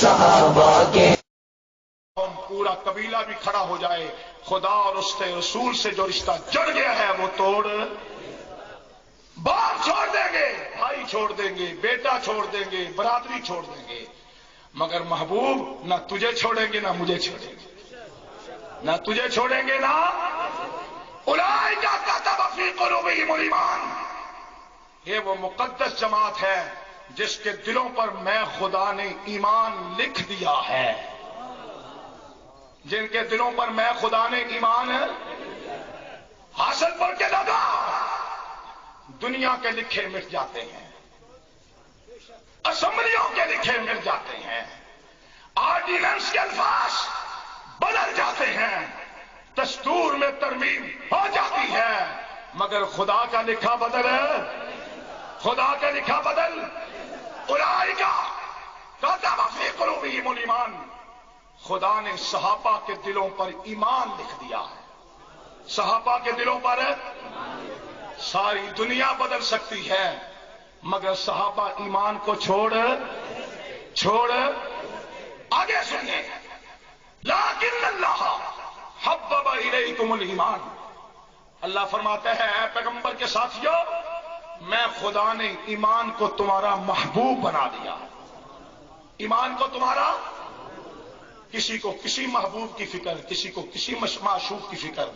صحابہ کے پورا قبیلہ بھی کھڑا ہو جائے، خدا اور اس کے رسول سے جو رشتہ جڑ گیا ہے وہ توڑ، باپ چھوڑ دیں گے، بھائی چھوڑ دیں گے، بیٹا چھوڑ دیں گے، برادری چھوڑ دیں گے، مگر محبوب نہ تجھے چھوڑیں گے نہ مجھے چھوڑیں گے، نہ تجھے چھوڑیں گے نہ اولئک کتب فی قلوبہم الایمان۔ یہ وہ مقدس جماعت ہے جس کے دلوں پر میں خدا نے ایمان لکھ دیا ہے، جن کے دلوں پر میں خدا نے ایمان حاصل پڑھ کے لگا۔ دنیا کے لکھے مٹ جاتے ہیں، اسمبلیوں کے لکھے مٹ جاتے ہیں، آرڈیننس کے الفاظ بدل جاتے ہیں، دستور میں ترمیم ہو جاتی ہے، مگر خدا کا لکھا بدل ہے، خدا کا لکھا بدل۔ اولئک کتب فی قلوبہم الایمان، خدا نے صحابہ کے دلوں پر ایمان لکھ دیا ہے، صحابہ کے دلوں پر ساری دنیا بدل سکتی ہے مگر صحابہ ایمان کو چھوڑ آگے سنیے، لیکن اللہ حبب الیکم الایمان، اللہ فرماتا ہے اے پیغمبر کے ساتھیو، میں خدا نے ایمان کو تمہارا محبوب بنا دیا، ایمان کو تمہارا، کسی کو کسی محبوب کی فکر، کسی کو کسی معشوق کی فکر،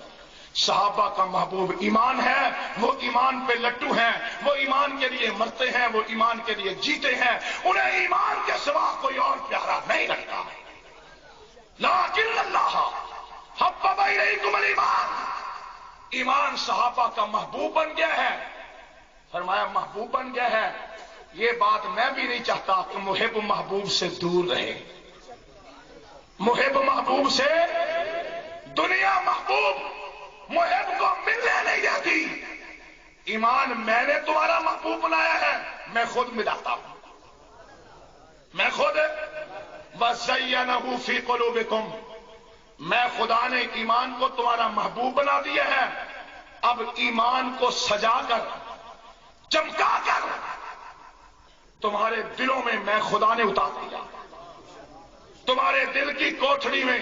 صحابہ کا محبوب ایمان ہے، وہ ایمان پہ لٹو ہیں، وہ ایمان کے لیے مرتے ہیں، وہ ایمان کے لیے جیتے ہیں، انہیں ایمان کے سوا کوئی اور پیارا نہیں لگتا۔ لیکن اللہ حبب الیکم الایمان، ایمان صحابہ کا محبوب بن گیا ہے، فرمایا محبوب بن گیا ہے۔ یہ بات میں بھی نہیں چاہتا کہ محب محبوب سے دور رہے، محب محبوب سے، دنیا محبوب محب کو ملنے نہیں دیتی، ایمان میں نے تمہارا محبوب بنایا ہے، میں خود ملاتا ہوں، میں خود، وَزَيَّنَهُ فِي قُلُوبِكُمْ، میں خدا نے ایمان کو تمہارا محبوب بنا دیا ہے، اب ایمان کو سجا کر چمکا کر تمہارے دلوں میں میں خدا نے اتار دیا، تمہارے دل کی کوٹھڑی میں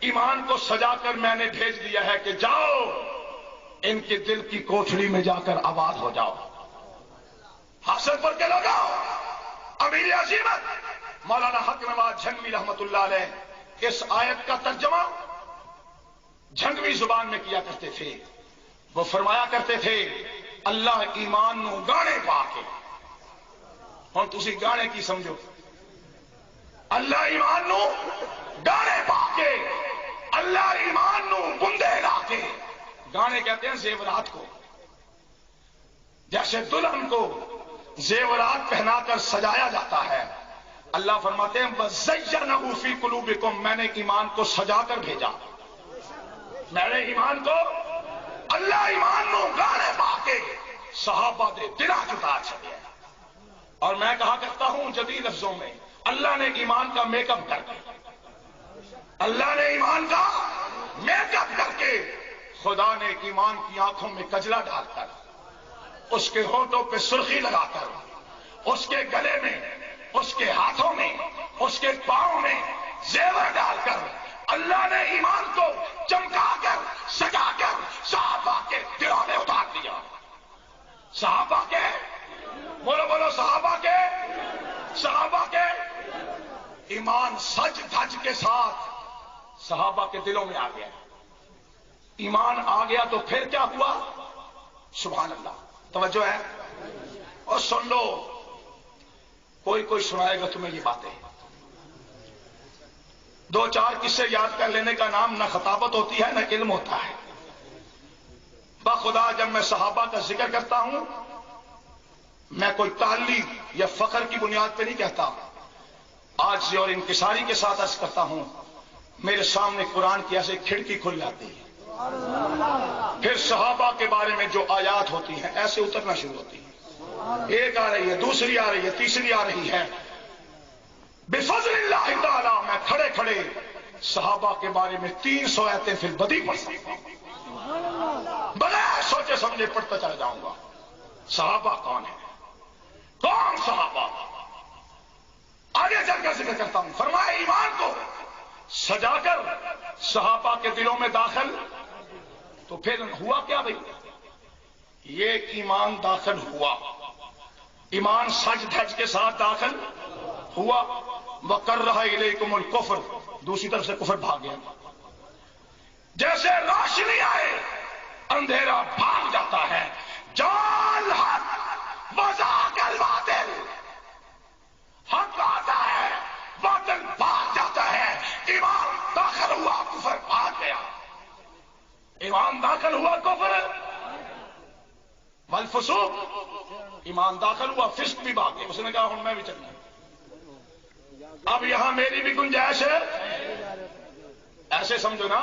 ایمان کو سجا کر میں نے بھیج دیا ہے کہ جاؤ ان کے دل کی کوٹھڑی میں جا کر آباد ہو جاؤ، حاصل پر کے لگاؤ۔ امیر عظیمت مولانا حق نواز جھنگوی رحمت اللہ علیہ اس آیت کا ترجمہ جھنگوی زبان میں کیا کرتے تھے، وہ فرمایا کرتے تھے اللہ ایمان نو گانے پا کے، ہن تسی گانے کی سمجھو، اللہ ایمان نو گانے پا کے، اللہ ایمان نو بندے لا کے، گانے کہتے ہیں زیورات کو، جیسے دلہن کو زیورات پہنا کر سجایا جاتا ہے، اللہ فرماتے ہیں وَزَيَّنَهُ فِي قُلُوبِكُمْ، میں نے ایمان کو سجا کر بھیجا، میں نے ایمان کو، اللہ ایمان نو گانے پا کے صحابہ دے دلا جتا چھڑے، اور میں کہا کرتا ہوں جدید لفظوں میں اللہ نے ایمان کا میک اپ کر کے، اللہ نے ایمان کا میک اپ کر کے، خدا نے ایمان کی آنکھوں میں کجلا ڈال کر، اس کے ہونٹوں پہ سرخی لگا کر، اس کے گلے میں، اس کے ہاتھوں میں، اس کے پاؤں میں زیور ڈال کر، اللہ نے ایمان کو چمکا کر سجا کر صحابہ کے دلوں میں اتار دیا، صحابہ کے، بولو بولو صحابہ کے، صحابہ کے ایمان سج دھج کے ساتھ صحابہ کے دلوں میں آ گیا، ایمان آ گیا تو پھر کیا ہوا؟ سبحان اللہ، توجہ ہے، اور سن لو، کوئی سنائے گا تمہیں یہ باتیں، دو چار قصے یاد کر لینے کا نام نہ خطابت ہوتی ہے نہ علم ہوتا ہے، بخدا جب میں صحابہ کا ذکر کرتا ہوں میں کوئی تعلیم یا فخر کی بنیاد پہ نہیں کہتا، آج سے اور انکساری کے ساتھ عرض کرتا ہوں، میرے سامنے قرآن کی ایسے کھڑکی کھل جاتی ہے، پھر صحابہ کے بارے میں جو آیات ہوتی ہیں ایسے اترنا شروع ہوتی ہیں، ایک آ رہی ہے، دوسری آ رہی ہے، تیسری آ رہی ہے، بفضل اللہ تعالی میں کھڑے کھڑے صحابہ کے بارے میں 300 آیتیں پھر بدی پڑھ سکتا ہوں، بغیر سوچے سمجھے پڑھتا چلا جاؤں گا۔ صحابہ کون ہے؟ کون صحابہ؟ آگے چل کر ذکر کرتا ہوں. فرمایا ایمان کو سجا کر صحابہ کے دلوں میں داخل. تو پھر ہوا کیا بھائی؟ یہ ایمان داخل ہوا، ایمان سج دھج کے ساتھ داخل ہوا. وَقَرَّهَ إِلَيْكُمُ الْكُفْرُ، دوسری طرف سے کفر بھاگ گیا. جیسے روشنی آئے اندھیرا بھاگ جاتا ہے. جال حق وزاق الباطل، حق آتا ہے باطل بھاگ جاتا ہے. ایمان داخل ہوا کفر بھاگ گیا. ایمان داخل ہوا کفر والفسوق، ایمان داخل ہوا فسق بھی بھاگ گیا. اس نے کہا ہوں میں بھی چلنا. اب یہاں میری بھی گنجائش ہے. ایسے سمجھو نا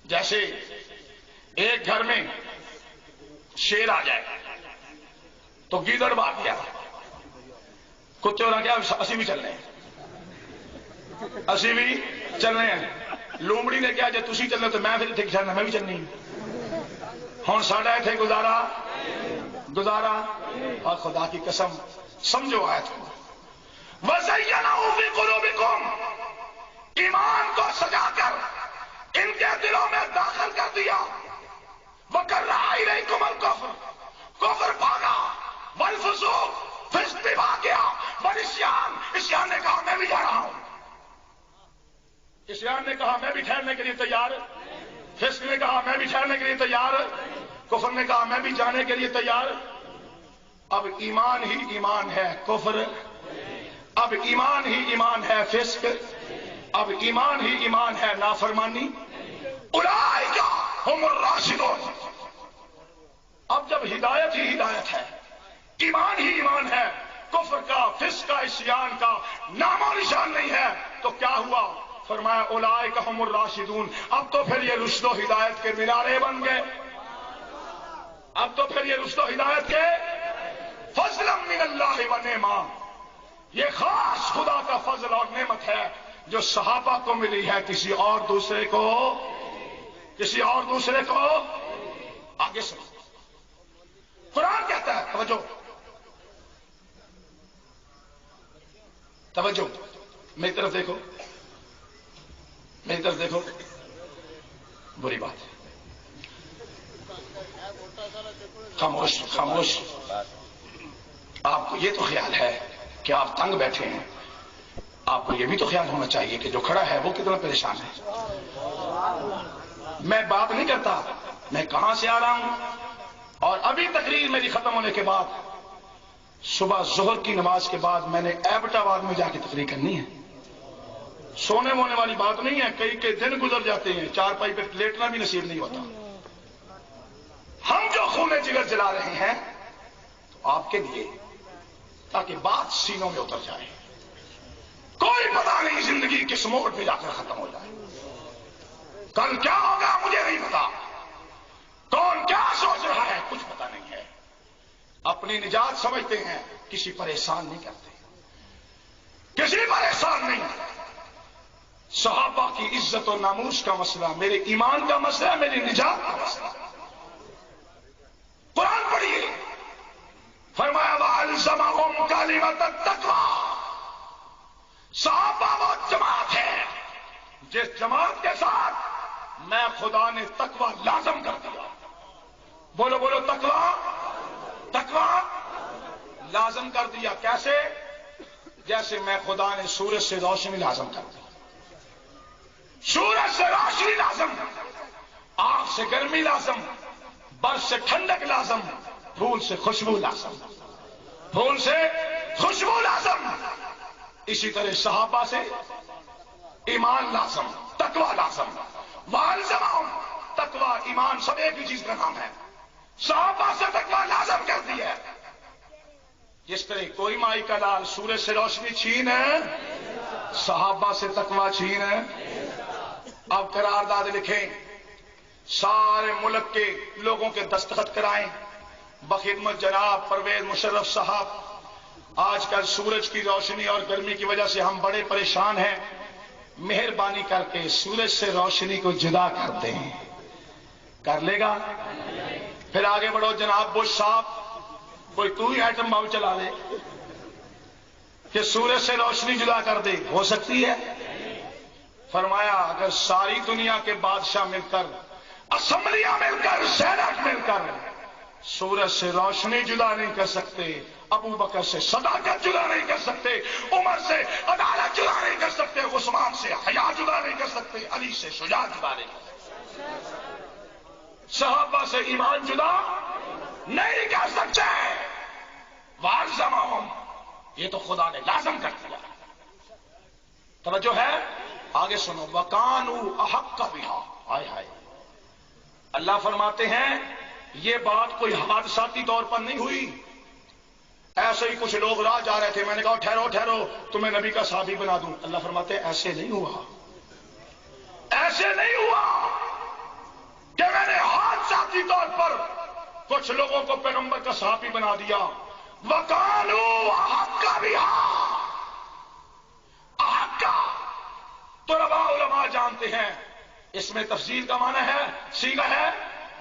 جیسے ایک گھر میں شیر آ جائے تو گیدڑ بھاگ گیا، کتے نے کیا اسی بھی چلنے ہیں، اسی بھی چلنے ہیں. لومڑی نے کیا جب تسی چلنے تو میں پھر اتنے چلنا، میں بھی چلنی. ہوں ساڈا اتنے گزارا. اور خدا کی قسم سمجھو آیت کو. وَزَيَّنَهُ فِي قُلُوبِكُمْ، ایمان کو سجا کر ان کے دلوں میں داخل کر دیا. وَكَرَّهَ إِلَيْكُمُ الْكُفْرَ، کفر بھاگا. وَالْفُسُوقَ، فسق بھی بھاگ گیا. وَالْعِصْيَانَ، عصیان نے کہا میں بھی جا رہا ہوں. عصیان نے کہا میں بھی ٹھہرنے کے لیے تیار. فسق نے کہا میں بھی ٹھہرنے کے لیے تیار. کفر نے کہا میں بھی جانے کے لیے تیار. اب ایمان ہی ایمان ہے کفر، اب ایمان ہی ایمان ہے فسق، اب ایمان ہی ایمان ہے نافرمانی. اولئک ھم الراشدون. اب جب ہدایت ہی ہدایت ہے، ایمان ہی ایمان ہے، کفر کا فسق کا عصیان کا نام و نشان نہیں ہے، تو کیا ہوا؟ فرمایا اولئک ھم الراشدون. اب تو پھر یہ رشد و ہدایت کے مینارے بن گئے. اب تو پھر یہ رشد و ہدایت کے فضلا من اللہ و نعما، یہ خاص خدا کا فضل اور نعمت ہے جو صحابہ کو ملی ہے، کسی اور دوسرے کو آگے سنو. قرآن کہتا ہے، توجہ میری طرف دیکھو، میری طرف دیکھو. بری بات ہے، خاموش. آپ کو یہ تو خیال ہے کہ آپ تنگ بیٹھے ہیں، آپ کو یہ بھی تو خیال ہونا چاہیے کہ جو کھڑا ہے وہ کتنا پریشان ہے. میں بات نہیں کرتا میں کہاں سے آ رہا ہوں، اور ابھی تقریر میری ختم ہونے کے بعد صبح ظہر کی نماز کے بعد میں نے ایبٹ آباد میں جا کے تقریر کرنی ہے. سونے وونے والی بات نہیں ہے. کئی دن گزر جاتے ہیں، چارپائی پہ لیٹنا بھی نصیب نہیں ہوتا. ہم جو خون جگر جلا رہے ہیں تو آپ کے لیے، تاکہ بات سینوں میں اتر جائے. کوئی پتہ نہیں زندگی کس موڑ پہ جا کر ختم ہو جائے. کل کیا ہوگا مجھے نہیں پتا، کون کیا سوچ رہا ہے کچھ پتہ نہیں ہے. اپنی نجات سمجھتے ہیں، کسی پریشان نہیں کرتے، کسی پریشان نہیں. صحابہ کی عزت و ناموس کا مسئلہ میرے ایمان کا مسئلہ، میری نجات کا مسئلہ. قرآن پڑھیے، فرمایا وَأَلْزَمَهُمْ كَلِمَةَ التَّقْوَىٰ. صحابہ وہ جماعت ہے جس جماعت کے ساتھ میں خدا نے تقویٰ لازم کر دیا. بولو تقویٰ لازم کر دیا. کیسے؟ جیسے میں خدا نے سورج سے روشنی لازم کر دی. سورج سے روشنی لازم، آگ سے گرمی لازم، برف سے ٹھنڈک لازم، پھول سے خوشبو لازم. اسی طرح صحابہ سے ایمان لازم، تقویٰ لازم. وَأَلْزَمَهُمْ، تقویٰ ایمان سب ایک ہی چیز کا نام ہے. صحابہ سے تقویٰ لازم کر دی ہے. جس طرح کوئی مائی کا لال سورج سے روشنی چھین ہے، صحابہ سے تقویٰ چھین ہے. اب قرارداد لکھیں، سارے ملک کے لوگوں کے دستخط کرائیں بخدمت جناب پرویز مشرف صاحب. آج کل سورج کی روشنی اور گرمی کی وجہ سے ہم بڑے پریشان ہیں، مہربانی کر کے سورج سے روشنی کو جدا کر دیں. کر لے گا؟ پھر آگے بڑھو جناب بش صاحب، کوئی تو ہی ایٹم بم چلا دے. کہ سورج سے روشنی جدا کر دے؟ ہو سکتی ہے؟ فرمایا اگر ساری دنیا کے بادشاہ مل کر، اسمبلیاں مل کر، سینٹ مل کر سورج سے روشنی جدا نہیں کر سکتے، ابو بکر سے صداقت جدا نہیں کر سکتے، عمر سے عدالت جدا نہیں کر سکتے، عثمان سے حیا جدا نہیں کر سکتے، علی سے شجاعت جدا نہیں کر سکتے، صحابہ سے ایمان جدا نہیں کر سکتے، وَأَلْزَمَهُمْ، یہ تو خدا نے لازم کر دیا۔ توجہ ہے؟ آگے سنو، وَكَانُوا أَحَقَّ بِهَا، ہائے ہائے، اللہ فرماتے ہیں یہ بات کوئی حادثاتی طور پر نہیں ہوئی، ایسے ہی کچھ لوگ راہ جا رہے تھے، میں نے کہا ٹھہرو ٹھہرو تمہیں نبی کا صحابی بنا دوں، اللہ فرماتے ہیں ایسے نہیں ہوا، ایسے نہیں ہوا کہ میں نے حادثاتی طور پر کچھ لوگوں کو پیغمبر کا صحابی بنا دیا۔ وَكَانُوا أَحَقَّ بِهَا، احق تو علماء جانتے ہیں اس میں تفصیل کا معنی ہے، صیغہ ہے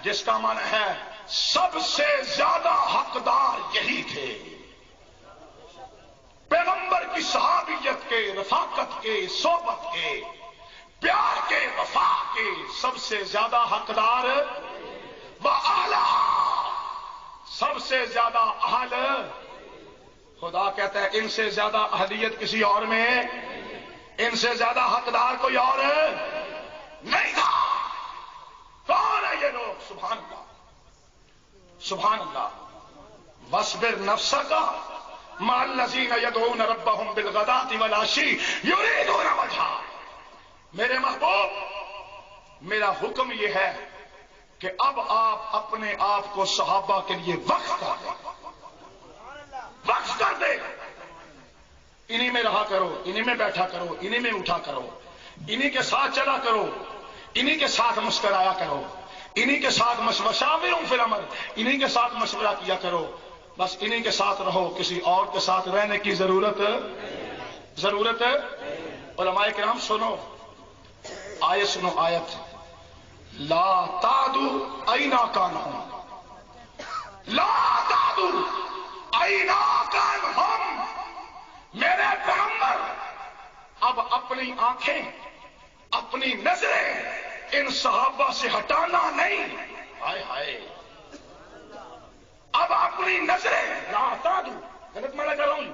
جس کا معنی ہے سب سے زیادہ حقدار یہی تھے، پیغمبر کی صحابیت کے، رفاقت کے، صحبت کے، پیار کے، وفا کے سب سے زیادہ حقدار وَأَعْلَىٰ، سب سے زیادہ اہل، خدا کہتا ہے ان سے زیادہ اہلیت کسی اور میں، ان سے زیادہ حقدار کوئی اور نہیں تھا۔ کون ہے یہ لوگ؟ سبحان اللہ، سبحان اللہ۔ وَاصْبِرْ نَفْسَكَ مَعَ الَّذِينَ يَدْعُونَ رَبَّهُمْ بِالْغَدَاةِ وَالْعَشِيِّ يُرِيدُونَ وَجْهَهُ، میرے محبوب میرا حکم یہ ہے کہ اب آپ اپنے آپ کو صحابہ کے لیے وقف کر دیں، وقف کر دیں، انہی میں رہا کرو، انہی میں بیٹھا کرو، انہی میں اٹھا کرو، انہی کے ساتھ چلا کرو، انہی کے ساتھ مسکرایا کرو، انہی کے ساتھ مشاوروں فی الامر، انہی کے ساتھ مشورہ کیا کرو، بس انہی کے ساتھ رہو، کسی اور کے ساتھ رہنے کی ضرورت علماء کرام سنو آیت، سنو آیت، لا تعدوا اینا کانہم، لا تعدوا اینا کانہم، میرے پیغمبر اب اپنی آنکھیں، اپنی نظریں ان صحابہ سے ہٹانا نہیں، ہائے ہائے، اب اپنی نظریں، لا تعدوا، غلط معنی کر رہا ہوں،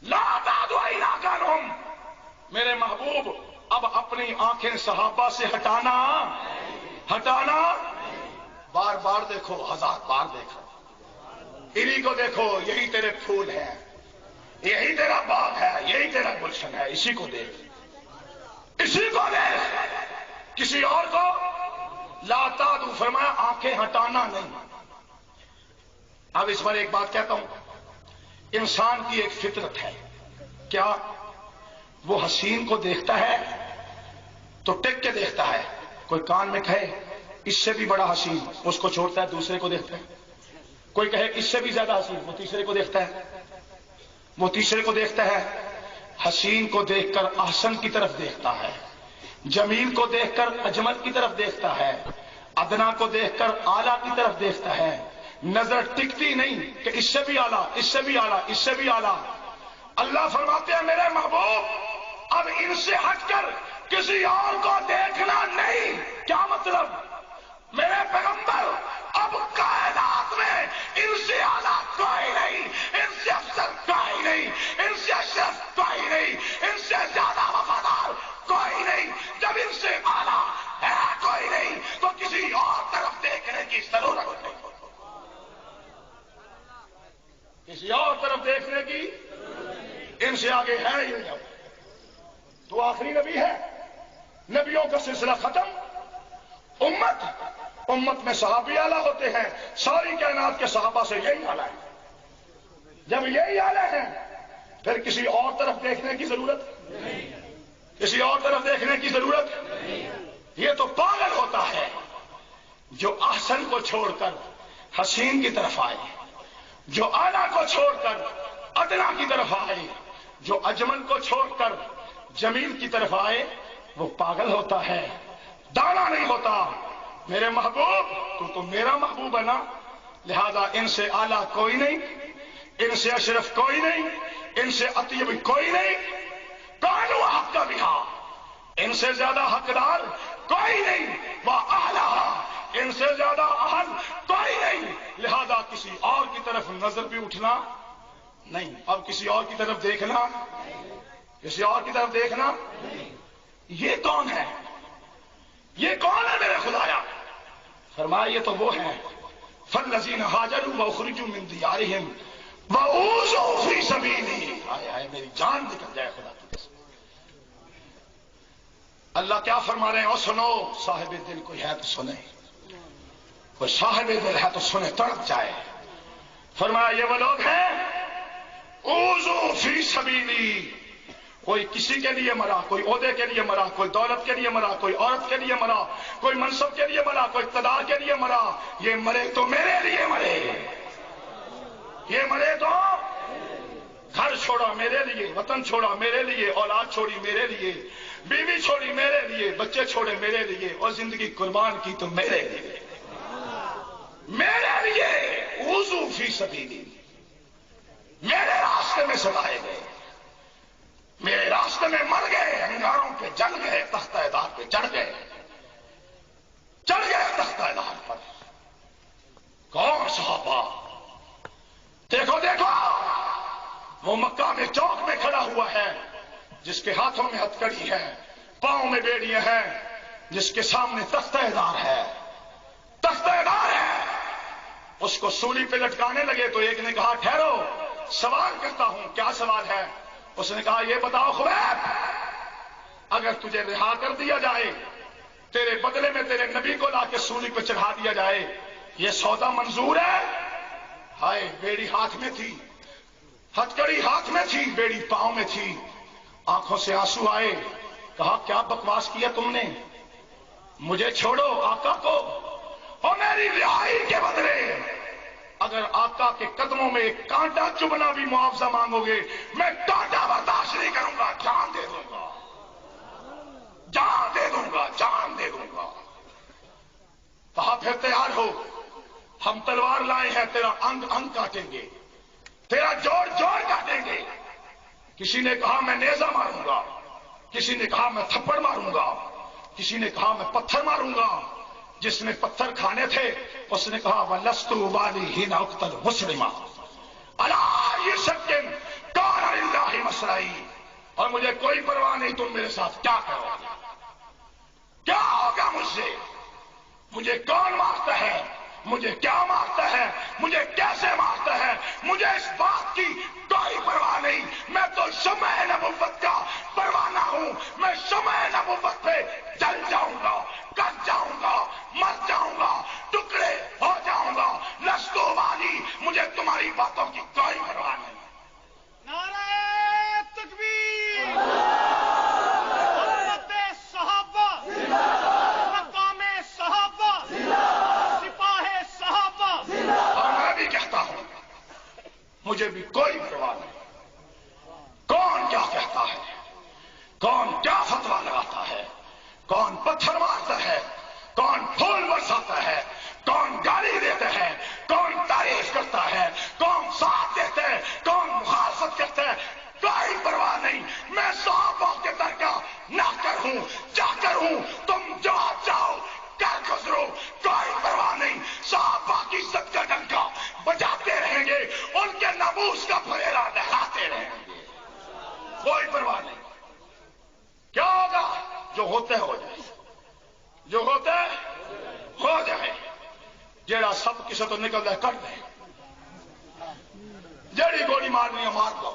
لا تعدوا اینا کانہم، میرے محبوب اب اپنی آنکھیں صحابہ سے ہٹانا، بار بار دیکھو، ہزار بار دیکھو، انہی کو دیکھو، یہی تیرے پھول ہیں، یہی تیرا باغ ہے، یہی تیرا گلشن ہے، اسی کو دیکھ، اسی کو دیکھ، کسی اور کو لا تعدوا، فرمایا آنکھیں ہٹانا نہیں۔ اب اس پر ایک بات کہتا ہوں، انسان کی ایک فطرت ہے، کیا وہ حسین کو دیکھتا ہے تو ٹک کے دیکھتا ہے، کوئی کان میں کہے اس سے بھی بڑا حسین، اس کو چھوڑتا ہے، دوسرے کو دیکھتا ہے، کوئی کہے اس سے بھی زیادہ حسین، وہ تیسرے کو دیکھتا ہے، وہ تیسرے کو دیکھتا ہے۔ حسین کو دیکھ کر احسن کی طرف دیکھتا ہے، جمیل کو دیکھ کر اجمل کی طرف دیکھتا ہے، ادنا کو دیکھ کر اعلیٰ کی طرف دیکھتا ہے، نظر ٹکتی نہیں کہ اس سے بھی اعلیٰ، اس سے بھی اعلیٰ، اس سے بھی اعلیٰ۔ اللہ فرماتے ہیں میرے محبوب اب ان سے ہٹ کر کسی اور کو دیکھنا نہیں۔ کیا مطلب؟ میرے پیغمبر اب کائنات میں ان سے اعلیٰ کوئی نہیں، ان سے افضل کوئی نہیں، ان سے اشرف کوئی نہیں، ان سے زیادہ وفادار کوئی نہیں۔ جب ان سے اعلیٰ ہے کوئی نہیں تو کسی اور طرف دیکھنے کی ضرورت نہیں، کسی اور طرف دیکھنے کی، ان سے آگے ہے ہی نہیں۔ اب تو آخری نبی ہے، نبیوں کا سلسلہ ختم، امت میں صحابی اعلیٰ ہوتے ہیں، ساری کائنات کے صحابہ سے یہی اعلیٰ ہے۔ جب یہی اعلیٰ ہیں پھر کسی اور طرف دیکھنے کی ضرورت نہیں، کسی اور طرف دیکھنے کی ضرورت نہیں۔ یہ تو پاگل ہوتا ہے جو احسن کو چھوڑ کر حسین کی طرف آئے، جو اعلیٰ کو چھوڑ کر ادنا کی طرف آئے، جو اجمل کو چھوڑ کر جمیل کی طرف آئے، وہ پاگل ہوتا ہے، دانا نہیں ہوتا۔ میرے محبوب تو میرا محبوب ہے نا، لہذا ان سے اعلیٰ کوئی نہیں، ان سے اشرف کوئی نہیں، ان سے اطیب کوئی نہیں، کانو حق کا بہا، ان سے زیادہ حقدار کوئی نہیں، وہ اعلیٰ، ان سے زیادہ اہل کوئی نہیں، لہذا کسی اور کی طرف نظر بھی اٹھنا نہیں، اب کسی اور کی طرف دیکھنا، کسی اور کی طرف دیکھنا۔ یہ کون ہے؟ یہ کون ہے میرے خدایا؟ فرمایا یہ تو وہ ہیں فالذین ہاجروا واخرجوا من دیارہم واوذوا فی سبیلی۔ ہائے ہائے میری جان نکل جائے خدا کی قسم۔ اللہ کیا فرما رہے ہیں؟ اور سنو، صاحب دل کوئی ہے تو سنے، کوئی صاحب دل ہے تو سنے، تڑپ جائے۔ فرمایا یہ وہ لوگ ہیں اوذوا فی سبیلی، کوئی کسی کے لیے مرا، کوئی عہدے کے لیے مرا، کوئی دولت کے لیے مرا، کوئی عورت کے لیے مرا، کوئی منصب کے لیے مرا، کوئی اقتدار کے لیے مرا، یہ مرے تو میرے لیے مرے، یہ مرے تو گھر چھوڑا میرے لیے، وطن چھوڑا میرے لیے، اولاد چھوڑی میرے لیے، بیوی چھوڑی میرے لیے، بچے چھوڑے میرے لیے، اور زندگی قربان کی تو میرے لیے، میرے لیے اوذوا فی سبیلی، میرے راستے میں ستائے گئے، میرے راستے میں مر گئے، انگاروں پہ جل گئے، تختہ دار پہ چڑھ گئے، چڑھ گئے تختہ دار پر۔ کون صحابہ؟ دیکھو دیکھو، وہ مکہ میں چوک میں کھڑا ہوا ہے جس کے ہاتھوں میں ہتھکڑی ہے، پاؤں میں بیڑیاں ہیں، جس کے سامنے تختہ دار ہے، تختہ دار ہے۔ اس کو سولی پہ لٹکانے لگے تو ایک نے کہا ٹھہرو، سوال کرتا ہوں۔ کیا سوال ہے؟ اس نے کہا یہ بتاؤ خبیب، اگر تجھے رہا کر دیا جائے، تیرے بدلے میں تیرے نبی کو لا کے سولی پہ چڑھا دیا جائے، یہ سودا منظور ہے؟ ہائے، بیڑی ہاتھ میں تھی، ہتھکڑی ہاتھ میں تھی، بیڑی پاؤں میں تھی، آنکھوں سے آنسو آئے۔ کہا کیا بکواس کیا تم نے؟ مجھے چھوڑو آقا کو، اور میری رہائی کے بدلے اگر آقا کے قدموں میں ایک کانٹا چبھنا بھی معاوضہ مانگو گے، میں کانٹا برداشت نہیں کروں گا، جان دے دوں گا، جان دے دوں گا، جان دے دوں گا۔ کہا پھر تیار ہو، ہم تلوار لائے ہیں، تیرا انگ انگ کاٹیں گے، تیرا جوڑ جوڑ کاٹیں گے۔ کسی نے کہا میں نیزہ ماروں گا، کسی نے کہا میں تھپڑ ماروں گا، کسی نے کہا میں پتھر ماروں گا۔ جس نے پتھر کھانے تھے اس نے کہا وَلَسْتُ أُبَالِي حِينَ أُقْتَلُ مُسْلِمًا أَلَا يُشَكِّنْ كَانَ لِلَّهِ مَصْرَعِي، اور مجھے کوئی پرواہ نہیں تم میرے ساتھ کیا کرو گے، کیا ہوگا مجھ سے، مجھے کون مارتا ہے، مجھے کیا مارتا ہے، مجھے کیسے مارتا ہے، مجھے اس بات کی کوئی پرواہ نہیں۔ میں تو شمع نبوت کا پروانہ ہوں، میں شمع نبوت پہ جل جاؤں گا، کٹ جاؤں گا، مر جاؤں گا، ٹکڑے ہو جاؤں گا۔ لست ابالی، مجھے تمہاری باتوں کی کوئی پرواہ نہیں۔ نعرہ تکبیر، حضرت صحابہ، مقام صحابہ، سپاہ صحابہ۔ اور میں بھی کہتا ہوں مجھے بھی کوئی پرواہ نہیں، کون کیا کہتا ہے، کون کیا فتویٰ لگاتا ہے، کون پتھر مارتا ہے، کون پھول برساتا ہے، کون گالی دیتا ہے، کون تعریف کرتا ہے، کون ساتھ دیتا ہے، کون مخالفت کرتا ہے، کوئی پرواہ نہیں۔ میں صحابہ کے درگاہ نہ کروں، جا کروں، تم جو چاہو کر گزرو، کوئی پرواہ نہیں۔ صحابہ کی عزت کا ڈنکا بجاتے رہیں گے، ان کے ناموس کا پھیرا لہراتے رہیں گے، کوئی پرواہ نہیں۔ کیا ہوگا؟ جو ہوتا ہے ہو جائے، جو ہوتا ہے ہو جائے۔ جیڑا سب کسی تو نکل جائے کر دے، جیڑی گولی مارنی ہے مار دو،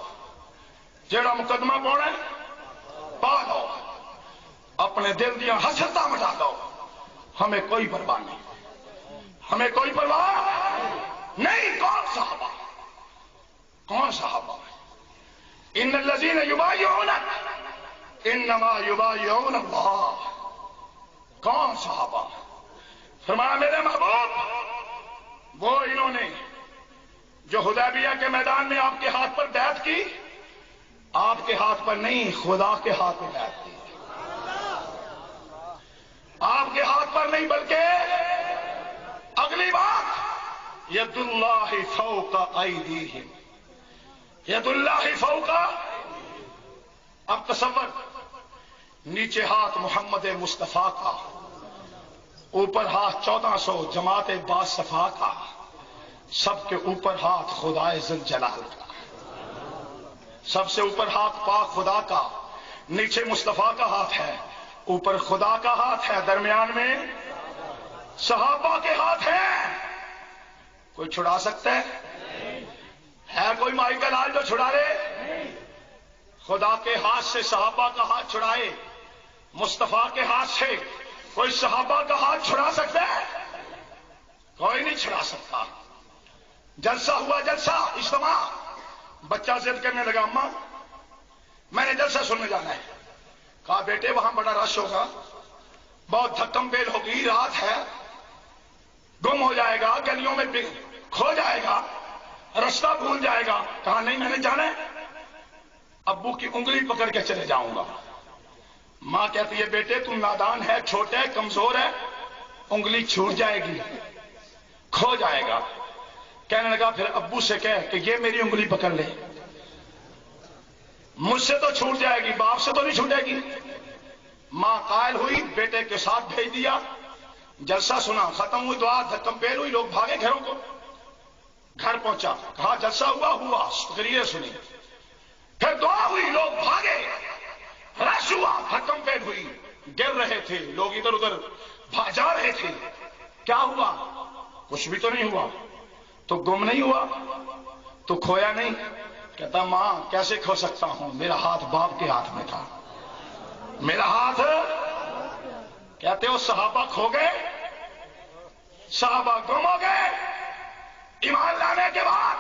جیڑا مقدمہ پاؤنا ہے پا لو، اپنے دل دیا حسرتاں مٹا دو، ہمیں کوئی پرواہ نہیں، ہمیں کوئی پرواہ نہیں۔ کون صحابہ؟ کون صحابہ؟ ان الذین یبایعونک انما یبایعون اللہ۔ کون صحابہ؟ فرمایا میرے محبوب وہ انہوں نے جو حدیبیہ کے میدان میں آپ کے ہاتھ پر بیعت کی، آپ کے ہاتھ پر نہیں، خدا کے ہاتھ میں بیعت کی، آپ کے ہاتھ پر نہیں بلکہ اگلی بات ید اللہ فوق ایدیہم، ید اللہ فوق. اب تصور، نیچے ہاتھ محمد مصطفیٰ کا، اوپر ہاتھ 1400 جماعت باصفا کا، سب کے اوپر ہاتھ خدائے ذوالجلال کا، سب سے اوپر ہاتھ پاک خدا کا، نیچے مصطفیٰ کا ہاتھ ہے، اوپر خدا کا ہاتھ ہے، درمیان میں صحابہ کے ہاتھ ہیں. کوئی چھڑا سکتا ہے کوئی مائی کا لال جو چھڑا لے؟ خدا کے ہاتھ سے صحابہ کا ہاتھ چھڑائے، مصطفیٰ کے ہاتھ سے کوئی صحابہ کا ہاتھ چھڑا سکتا ہے؟ کوئی نہیں چھڑا سکتا. جلسہ ہوا، جلسہ اجتماع، بچہ ضد کرنے لگا، اماں میں نے جلسہ سننے جانا ہے. کہا بیٹے وہاں بڑا رش ہوگا، بہت دھکم بیل ہوگی، رات ہے، گم ہو جائے گا، گلیوں میں کھو جائے گا، رستہ بھول جائے گا. کہا نہیں میں نے جانا ہے، ابو کی انگلی پکڑ کے چلے جاؤں گا. ماں کہتی ہے بیٹے تم نادان ہے، چھوٹے ہے، کمزور ہے، انگلی چھوٹ جائے گی، کھو جائے گا. کہنے لگا پھر ابو سے کہہ کہ یہ میری انگلی پکڑ لے، مجھ سے تو چھوٹ جائے گی، باپ سے تو نہیں چھوٹے گی. ماں قائل ہوئی، بیٹے کے ساتھ بھیج دیا. جلسہ سنا، ختم ہوئی دعا، دھکم پیر ہوئی، لوگ بھاگے گھروں کو. گھر پہنچا، کہا جلسہ ہوا تقریر سنی. پھر دعا ہوئی، لوگ بھاگے، رش ہوا، دھکم پیر ہوئی، گر رہے تھے لوگ، ادھر ادھر جا رہے تھے. کیا ہوا؟ کچھ بھی تو نہیں ہوا. تو گم نہیں ہوا، تو کھویا نہیں. کہتا ماں کیسے کھو سکتا ہوں، میرا ہاتھ باپ کے ہاتھ میں تھا، میرا ہاتھ. کہتے ہو صحابہ کھو گئے، صحابہ گم ہو گئے، ایمان لانے کے بعد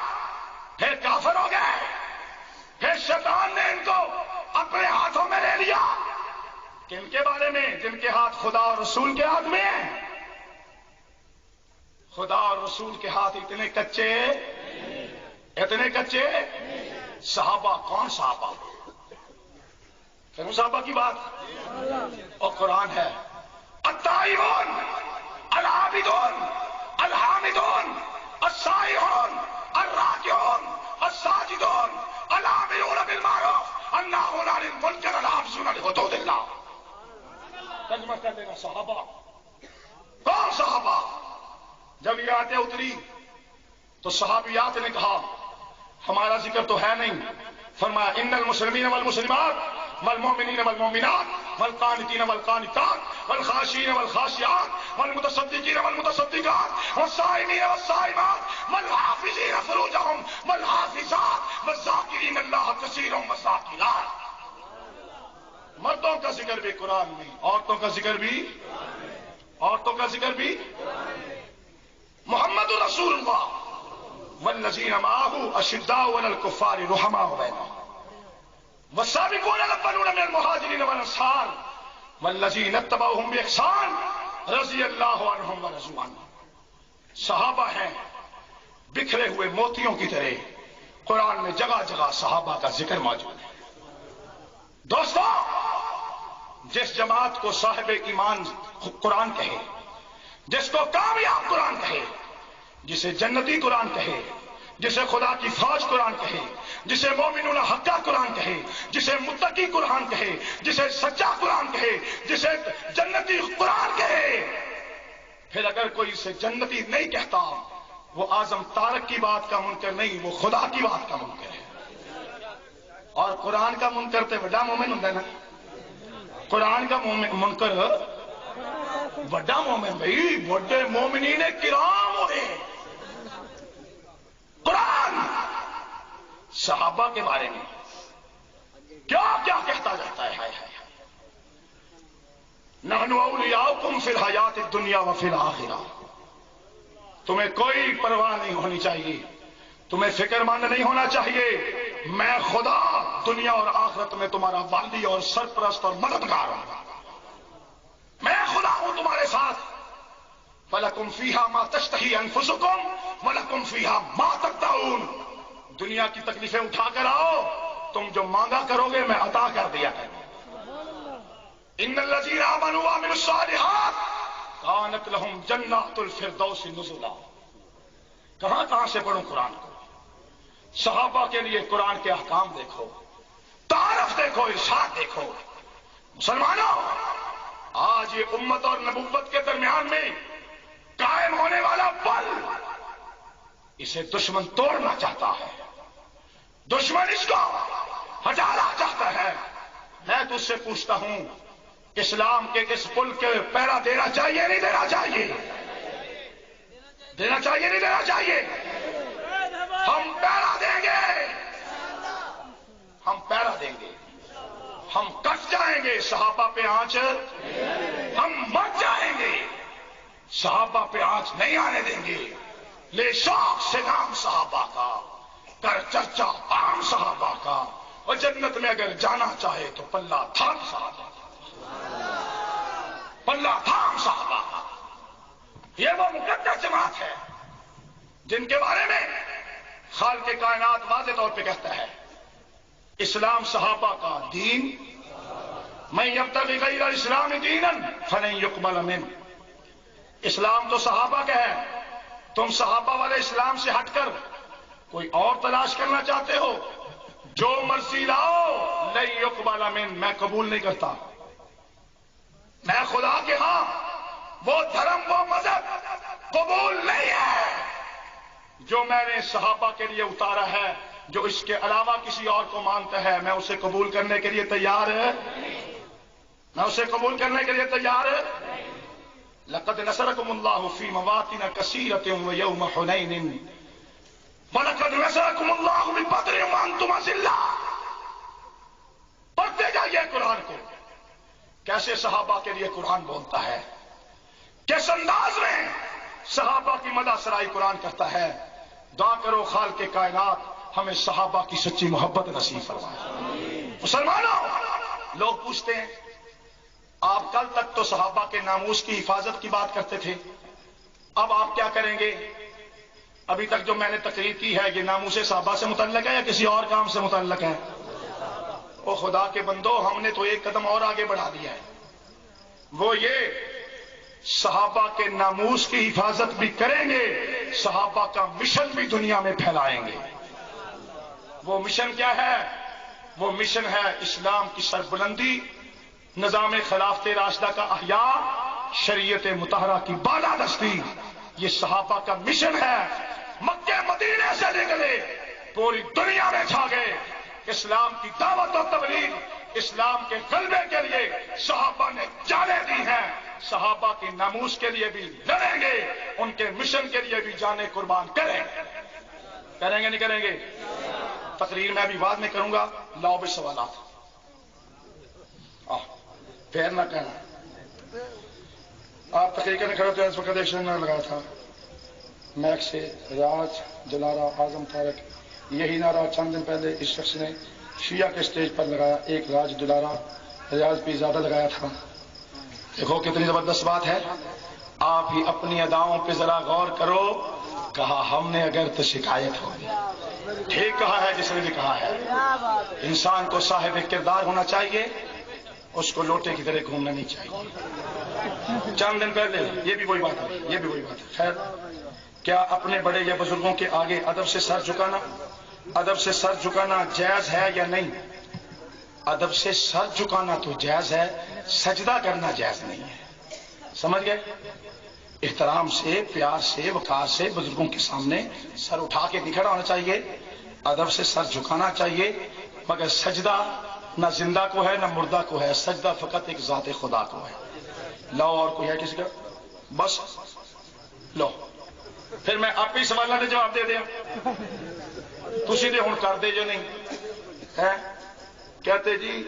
پھر کافر ہو گئے، پھر شیطان نے ان کو اپنے ہاتھوں میں لے لیا. کن کے بارے میں؟ جن کے ہاتھ خدا اور رسول کے ہاتھ میں ہیں. خدا اور رسول کے ہاتھ اتنے کچے، اتنے کچے. صحابہ کون صحابہ؟ کروں صحابہ کی بات؟ اور قرآن ہے التائبون العابدون الحامدون السائحون الراکعون الساجدون العاملون بالمعروف الناهون عن المنکر الحافظون لحدود اللہ. ترجمہ کر دینا. صحابہ کون صحابہ؟ جب یہ آیتیں اتری تو صحابیات نے کہا ہمارا ذکر تو ہے نہیں. فرمایا ان المسلمین والمسلمات والمؤمنین والمؤمنات والقانتین والقانتات والخاشعین والخاشعات والمتصدقین والمتصدقات والصائمین والصائمات والحافظین فروجهم والحافظات والذاکرین اللہ کثیرا والذاکرات. مردوں کا ذکر بھی قرآن میں، عورتوں کا ذکر بھی، عورتوں کا ذکر بھی. محمد رسول اللہ والذین معه اشداء علی الکفار رحماء بینهم والسابقون الاولون من المهاجرین والانصار والذین اتبعوهم باحسان رضی اللہ عنہم ورضوا عنہ. صحابہ ہیں بکھرے ہوئے موتیوں کی طرح، قرآن میں جگہ جگہ صحابہ کا ذکر موجود ہے. دوستو جس جماعت کو صاحب ایمان قرآن کہے، جس کو کامیاب قرآن کہے، جسے جنتی قرآن کہے، جسے خدا کی فوج قرآن کہے، جسے مومنون حقہ قرآن کہے، جسے متقی قرآن کہے، جسے سچا قرآن کہے، جسے جنتی قرآن کہے، پھر اگر کوئی اسے جنتی نہیں کہتا وہ اعظم طارق کی بات کا منکر نہیں، وہ خدا کی بات کا منکر ہے. اور قرآن کا منکر تے بڑا مومن ہوں نا. قرآن کا منکر بڑا مومن، بھائی بڑے مومنین کرام ہوئے. قرآن صحابہ کے بارے میں کیا کیا کہتا جاتا ہے. ہائے ہائے نحن اولیاؤکم فی الحیات الدنیا وفی الآخرہ. تمہیں کوئی پرواہ نہیں ہونی چاہیے، تمہیں فکر مند نہیں ہونا چاہیے. میں خدا دنیا اور آخرت میں تمہارا والی اور سرپرست اور مددگار ہوں. میں خدا ہوں تمہارے ساتھ. وَلَكُمْ فِيهَا مَا تَشْتَهِي أَنفُسُكُمْ وَلَكُمْ فِيهَا مَا تَدَّعُونَ. دنیا کی تکلیفیں اٹھا کر آؤ، تم جو مانگا کرو گے میں عطا کر دیا کروں. إِنَّ الَّذِينَ آمَنُوا وَعَمِلُوا الصَّالِحَاتِ كَانَتْ لَهُمْ جَنَّاتُ الْفِرْدَوْسِ نُزُلًا. کہاں سے پڑھوں قرآن کو؟ صحابہ کے لیے قرآن کے احکام دیکھو، تعارف دیکھو، ارشاد دیکھو۔ مسلمانوں، آج یہ امت اور نبوت کے درمیان میں قائم ہونے والا پل، اسے دشمن توڑنا چاہتا ہے، دشمن اس کو ہٹانا چاہتا ہے۔ میں تجھ سے پوچھتا ہوں، اسلام کے اس پل کے پہرا دینا چاہیے نہیں دینا چاہیے؟ دینا چاہیے نہیں دینا چاہیے؟ ہم پہرا دیں گے، ہم پہرا دیں گے، ہم کٹ جائیں گے صحابہ پہ آنچ، ہم مر جائیں گے، صحابہ پہ آنچ نہیں آنے دیں گے۔ لے شوق سے نام صحابہ کا، کر چرچا عام صحابہ کا، اور جنت میں اگر جانا چاہے تو پلہ تھام صحابہ کا، پلہ تھام صحابہ کا۔ یہ وہ مقدس جماعت ہے جن کے بارے میں خالق کائنات واضح طور پہ کہتا ہے، اسلام صحابہ کا دین، من یبتغی غیر الاسلام دینا فلن یقبل منہ۔ اسلام تو صحابہ کا ہے، تم صحابہ والے اسلام سے ہٹ کر کوئی اور تلاش کرنا چاہتے ہو، جو مرضی لاؤ، لن یقبل منہ، میں قبول نہیں کرتا۔ میں خدا کے ہاں وہ دھرم، وہ مذہب قبول نہیں ہے جو میں نے صحابہ کے لیے اتارا ہے۔ جو اس کے علاوہ کسی اور کو مانتا ہے، میں اسے قبول کرنے کے لیے تیار ہے، میں اسے قبول کرنے کے لیے تیار ہے۔ لقد نصرکم اللہ فی مواطن کثیرۃ ویوم حنین وَلَقَدْ نَصَرَكُمُ اللَّهُ بِبَدْرٍ وَأَنْتُمْ أَذِلَّةٌ۔ پڑھتے جائیے قرآن کو، کیسے صحابہ کے لیے قرآن بولتا ہے، کس انداز میں صحابہ کی مدح سرائی قرآن کرتا ہے۔ دعا کرو خالق کائنات ہمیں صحابہ کی سچی محبت نصیب فرمائے۔ مسلمانوں، لوگ پوچھتے ہیں، آپ کل تک تو صحابہ کے ناموس کی حفاظت کی بات کرتے تھے، اب آپ کیا کریں گے؟ ابھی تک جو میں نے تقریر کی ہے یہ ناموس صحابہ سے متعلق ہے یا کسی اور کام سے متعلق ہے؟ او خدا کے بندو، ہم نے تو ایک قدم اور آگے بڑھا دیا ہے، وہ یہ صحابہ کے ناموس کی حفاظت بھی کریں گے، صحابہ کا مشن بھی دنیا میں پھیلائیں گے۔ وہ مشن کیا ہے؟ وہ مشن ہے اسلام کی سربلندی، نظام خلافت راشدہ کا احیاء، شریعت مطہرہ کی بالادستی۔ یہ صحابہ کا مشن ہے۔ مکہ مدینے سے نکلے، پوری دنیا میں چھا گئے، اسلام کی دعوت و تبلیغ، اسلام کے غلبے کے لیے صحابہ نے جانیں دی ہیں۔ صحابہ کی ناموس کے لیے بھی لڑیں گے، ان کے مشن کے لیے بھی جانیں قربان کریں گے۔ کریں گے نہیں کریں گے؟ تقریر میں بھی بعد میں کروں گا، لاؤ بھی سوالات، پھر نہ کہنا۔ آپ تقریر کرنے کھڑے ہوتے ہیں، اس وقت ایک شعر لگایا تھا میک سے، راج دلارا اعظم طارق، یہی نعرہ چند دن پہلے اس شخص نے شیعہ کے اسٹیج پر لگایا، ایک راج دلارا ریاض پہ زیادہ لگایا تھا۔ دیکھو کتنی زبردست بات ہے۔ آپ ہی اپنی اداؤں پہ ذرا غور کرو، کہا ہم نے اگر تو شکایت ہوگی۔ ٹھیک کہا ہے جس نے بھی کہا ہے، انسان کو صاحب کردار ہونا چاہیے، اس کو لوٹے کی طرح گھومنا نہیں چاہیے۔ چند دن پہلے یہ بھی وہی بات ہے، یہ بھی وہی بات ہے۔ خیر، کیا اپنے بڑے یا بزرگوں کے آگے ادب سے سر جھکانا، ادب سے سر جھکانا جائز ہے یا نہیں؟ ادب سے سر جھکانا تو جائز ہے، سجدہ کرنا جائز نہیں ہے۔ سمجھ گئے؟ احترام سے، پیار سے، وقار سے بزرگوں کے سامنے سر اٹھا کے نہیں کھڑا ہونا چاہیے، ادب سے سر جھکانا چاہیے، مگر سجدہ نہ زندہ کو ہے نہ مردہ کو ہے، سجدہ فقط ایک ذات خدا کو ہے۔ لو اور کوئی ہے کسی کا؟ بس لو، پھر میں آپ ہی سوالوں کے جواب دے دیا، تسی دے ہن کر دے جو نہیں ہے۔ کہتے جی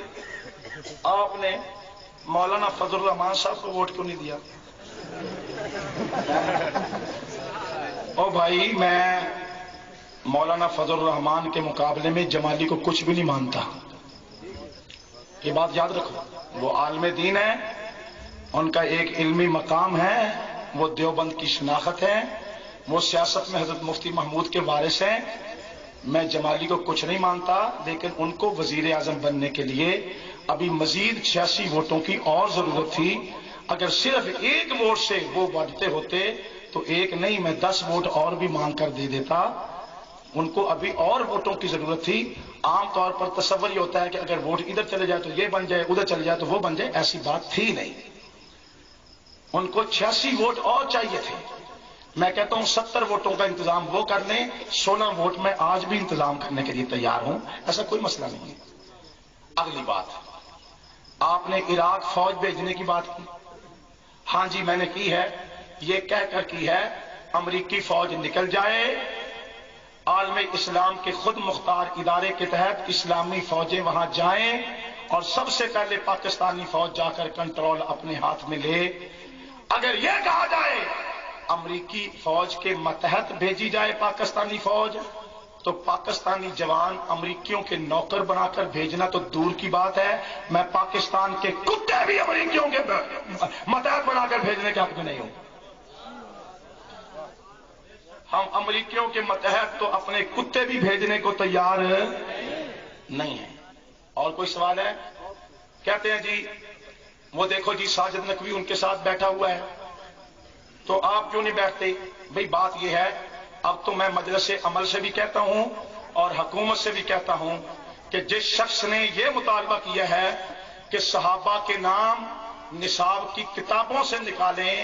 آپ نے مولانا فضل الرحمان صاحب کو ووٹ کیوں نہیں دیا؟ او بھائی، میں مولانا فضل الرحمان کے مقابلے میں جمالی کو کچھ بھی نہیں مانتا، یہ بات یاد رکھو۔ وہ عالم دین ہے، ان کا ایک علمی مقام ہے، وہ دیوبند کی شناخت ہے، وہ سیاست میں حضرت مفتی محمود کے وارث ہیں۔ میں جمالی کو کچھ نہیں مانتا، لیکن ان کو وزیر اعظم بننے کے لیے ابھی مزید 86 ووٹوں کی اور ضرورت تھی۔ اگر صرف ایک ووٹ سے وہ بڑھتے ہوتے تو ایک نہیں، میں 10 ووٹ اور بھی مانگ کر دے دیتا، ان کو ابھی اور ووٹوں کی ضرورت تھی. عام طور پر تصور یہ ہوتا ہے کہ اگر ووٹ ادھر چلے جائے تو یہ بن جائے, ادھر چلے جائے تو وہ بن جائے. ایسی بات تھی نہیں. ان کو 86 ووٹ اور چاہیے تھے. میں کہتا ہوں 70 ووٹوں کا انتظام وہ کر لیں, 16 ووٹ میں آج بھی انتظام کرنے کے لیے تیار ہوں, ایسا کوئی مسئلہ نہیں ہے. اگلی بات, آپ نے عراق فوج بھیجنے کی بات کی. ہاں جی میں نے کی ہے, یہ کہہ کر کی ہے امریکی فوج نکل جائے, عالم اسلام کے خود مختار ادارے کے تحت اسلامی فوجیں وہاں جائیں اور سب سے پہلے پاکستانی فوج جا کر کنٹرول اپنے ہاتھ میں لے. اگر یہ کہا جائے امریکی فوج کے ماتحت بھیجی جائے پاکستانی فوج, تو پاکستانی جوان امریکیوں کے نوکر بنا کر بھیجنا تو دور کی بات ہے, میں پاکستان کے کتے بھی امریکیوں کے ماتحت بنا کر بھیجنے کے حق میں نہیں ہوں. ہم امریکیوں کے ماتحت تو اپنے کتے بھی بھیجنے کو تیار نہیں ہیں. اور کوئی سوال ہے؟ کہتے ہیں جی وہ دیکھو جی ساجد نقوی ان کے ساتھ بیٹھا ہوا ہے, تو آپ کیوں نہیں بیٹھتے؟ بھئی بات یہ ہے, اب تو میں مجلس عمل سے بھی کہتا ہوں اور حکومت سے بھی کہتا ہوں کہ جس شخص نے یہ مطالبہ کیا ہے کہ صحابہ کے نام نصاب کی کتابوں سے نکالیں,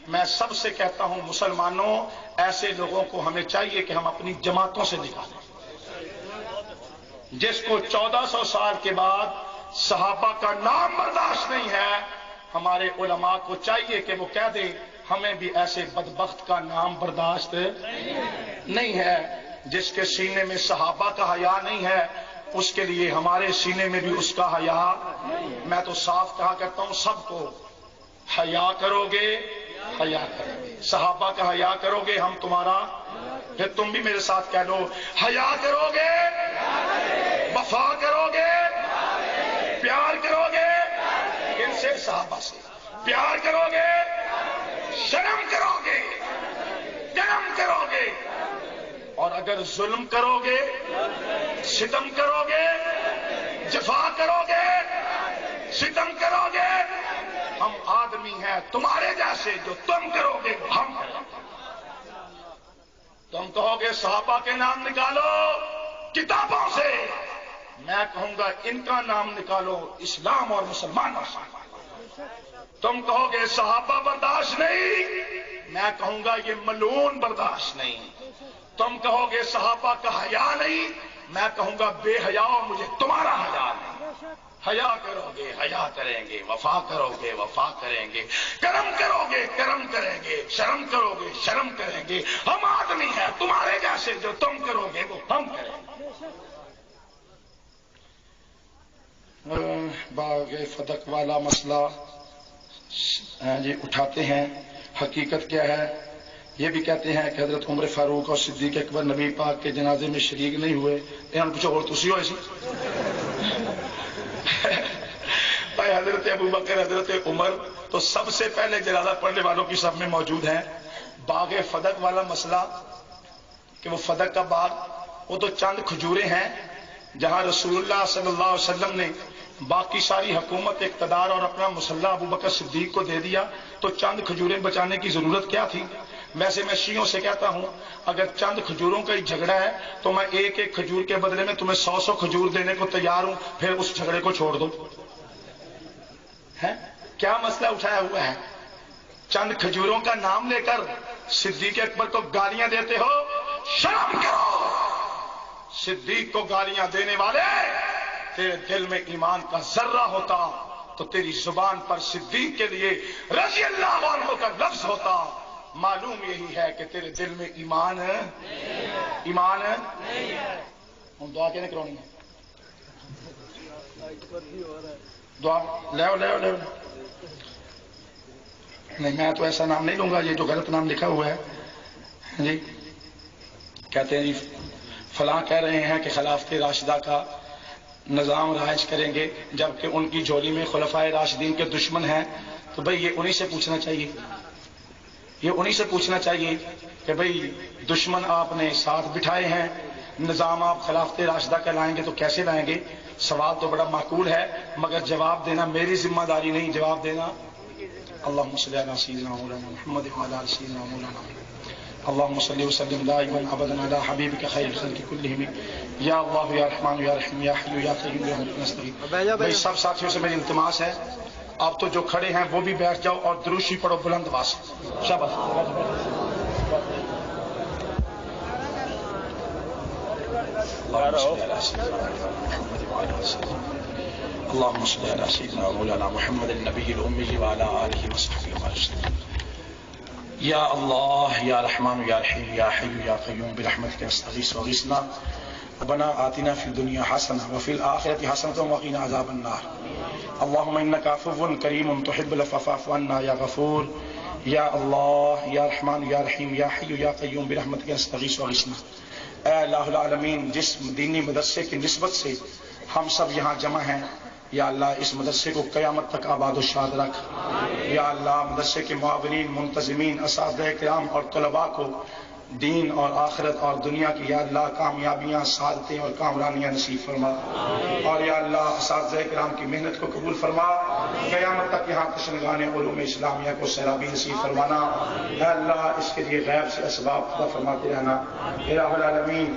میں سب سے کہتا ہوں مسلمانوں ایسے لوگوں کو ہمیں چاہیے کہ ہم اپنی جماعتوں سے نکالیں. جس کو 1400 سال کے بعد صحابہ کا نام برداشت نہیں ہے, ہمارے علماء کو چاہیے کہ وہ کہہ دے ہمیں بھی ایسے بدبخت کا نام برداشت نہیں ہے. جس کے سینے میں صحابہ کا حیا نہیں ہے اس کے لیے ہمارے سینے میں بھی اس کا حیا. میں تو صاف کہا کرتا ہوں سب کو, حیا کرو گے حیا کریں گے, صحابہ کا حیا کرو گے ہم تمہارا, پھر تم بھی میرے ساتھ کہہ لو حیا کرو گے, وفا کرو گے, پیار کرو گے, ان سے صحابہ سے پیار کرو گے, شرم کرو گے, کرم کرو گے, اور اگر ظلم کرو گے, ستم کرو گے, جفا کرو گے, ستم کرو گے, ہم آدمی ہیں تمہارے جیسے, جو تم کرو گے ہم کریں گے. تم کہو گے صحابہ کے نام نکالو کتابوں سے, میں کہوں گا ان کا نام نکالو اسلام اور مسلمانوں سے. تم کہو گے صحابہ برداشت نہیں, میں کہوں گا یہ ملعون برداشت نہیں. تم کہو گے صحابہ کا حیا نہیں, میں کہوں گا بے حیاؤ مجھے تمہارا حیا نہیں. حیا کرو گے حیا کریں گے, وفا کرو گے وفا کریں گے, کرم کرو گے کرم کریں گے, شرم کرو گے شرم کریں گے. ہم آدمی ہیں تمہارے جیسے, جو تم کرو گے وہ ہم کریں گے. باغ فتق والا مسئلہ جی اٹھاتے ہیں. حقیقت کیا ہے؟ یہ بھی کہتے ہیں کہ حضرت عمر فاروق اور صدیق اکبر نبی پاک کے جنازے میں شریک نہیں ہوئے. یہاں کچھ اور تسی ہوئے سی بھائی, حضرت ابو بکر حضرت عمر تو سب سے پہلے جنازہ پڑھنے والوں کی سب میں موجود ہیں. باغ فدق والا مسئلہ کہ وہ فدق کا باغ, وہ تو چند کھجوریں ہیں جہاں رسول اللہ صلی اللہ علیہ وسلم نے باقی ساری حکومت اقتدار اور اپنا مسلح ابو بکر صدیق کو دے دیا, تو چند کھجوریں بچانے کی ضرورت کیا تھی؟ ویسے میں شیعوں سے کہتا ہوں اگر چند کھجوروں کا ہی جھگڑا ہے تو میں ایک ایک کھجور کے بدلے میں تمہیں 100 کھجور دینے کو تیار ہوں, پھر اس جھگڑے کو چھوڑ دو. کیا مسئلہ اٹھایا ہوا ہے؟ چند کھجوروں کا نام لے کر صدیق اکبر کو گالیاں دیتے ہو, شرم کرو. صدیق کو گالیاں دینے والے, تیرے دل میں ایمان کا ذرہ ہوتا تو تیری زبان پر صدیق کے لیے رضی اللہ عنہ کا لفظ ہوتا. معلوم یہی ہے کہ تیرے دل میں ایمان ہے, ایمان ہے. ہم دعا کہنے کرونی ہے, دعا لے نہیں, میں تو ایسا نام نہیں لوں گا, یہ جو غلط نام لکھا ہوا ہے جی. کہتے ہیں جی فلاں کہہ رہے ہیں کہ خلافت راشدہ کا نظام رائج کریں گے, جبکہ ان کی جھولی میں خلفائے راشدین کے دشمن ہیں. تو بھئی یہ انہی سے پوچھنا چاہیے, یہ انہی سے پوچھنا چاہیے کہ بھئی دشمن آپ نے ساتھ بٹھائے ہیں, نظام آپ خلافت راشدہ کا لائیں گے تو کیسے لائیں گے؟ سوال تو بڑا معقول ہے, مگر جواب دینا میری ذمہ داری نہیں, جواب دینا اللہم صلی علی سیدنا مولانا محمد وعلی آل سیدنا مولانا. اللهم صل وسلم دائما ابدا على حبيبك خير الخلق كلهم یا اللہ یا رحمان یا رحیم یا حی یا قیوم برحمتک نستغیث. بھائی سب ساتھیوں سے میری التماس ہے آپ تو جو کھڑے ہیں وہ بھی بیٹھ جاؤ اور درود شریف پڑھو بلند آواز سے. شاباش. اللهم صل على سيدنا مولانا محمد النبي الأمي وعلى آله وصحبه وسلم. یا اللہ یا رحمان یا رحیم یا حی یا قیوم برحمتک نستغیث واغثنا ربنا آتنا فی الدنیا حسنہ وفی الآخرۃ حسنۃ وقنا عذاب النار. اللهم انک عفو کریم تحب العفو فاعف عنا یا غفور. یا اللہ یا رحمان یا رحیم یا حی یا قیوم برحمتک نستغیث واغثنا. اے اللہ العالمین، جس دینی مدرسے کی نسبت سے ہم سب یہاں جمع ہیں، یا اللہ اس مدرسے کو قیامت تک آباد و شاد رکھ. یا اللہ مدرسے کے معاونین، منتظمین، اساتذہ کرام اور طلباء کو دین اور آخرت اور دنیا کی یا اللہ کامیابیاں، سعادتیں اور کامرانیاں نصیب فرما. اور یا اللہ اساتذہ کرام کی محنت کو قبول فرما. قیامت تک یہاں تشنگان علوم اسلامیہ کو سیرابی نصیب فرمانا. اے اللہ اس کے لیے غیب سے اسباب خدا فرماتے رہنا. الہ العالمین،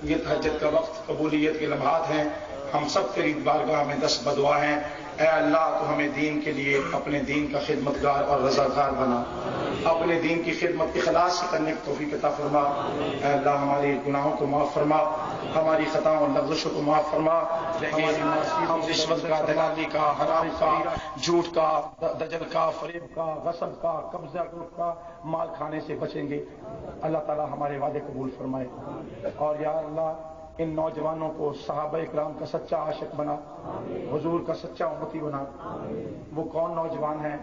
یہ تہجد کا وقت، قبولیت کے لمحات ہیں. ہم سب تیری بارگاہ میں دست بدعا ہیں. اے اللہ تو ہمیں دین کے لیے اپنے دین کا خدمتگار اور رضاکار بنا. اپنے دین کی خدمت اخلاص سے کرنے کی توفیق عطا فرما. اے اللہ ہمارے گناہوں کو معاف فرما، ہماری خطاؤں اور لغزشوں کو معاف فرما. ہم رشوت کا، دلالی کا، حرام کا، جھوٹ کا، دجل کا، فریب کا، غصب کا، قبضہ کا مال کھانے سے بچیں گے. اللہ تعالی ہمارے وعدے قبول فرمائے. اور یا اللہ ان نوجوانوں کو صحابہ اکرام کا سچا عاشق بنا، حضور کا سچا امتی بنا. وہ کون نوجوان ہیں؟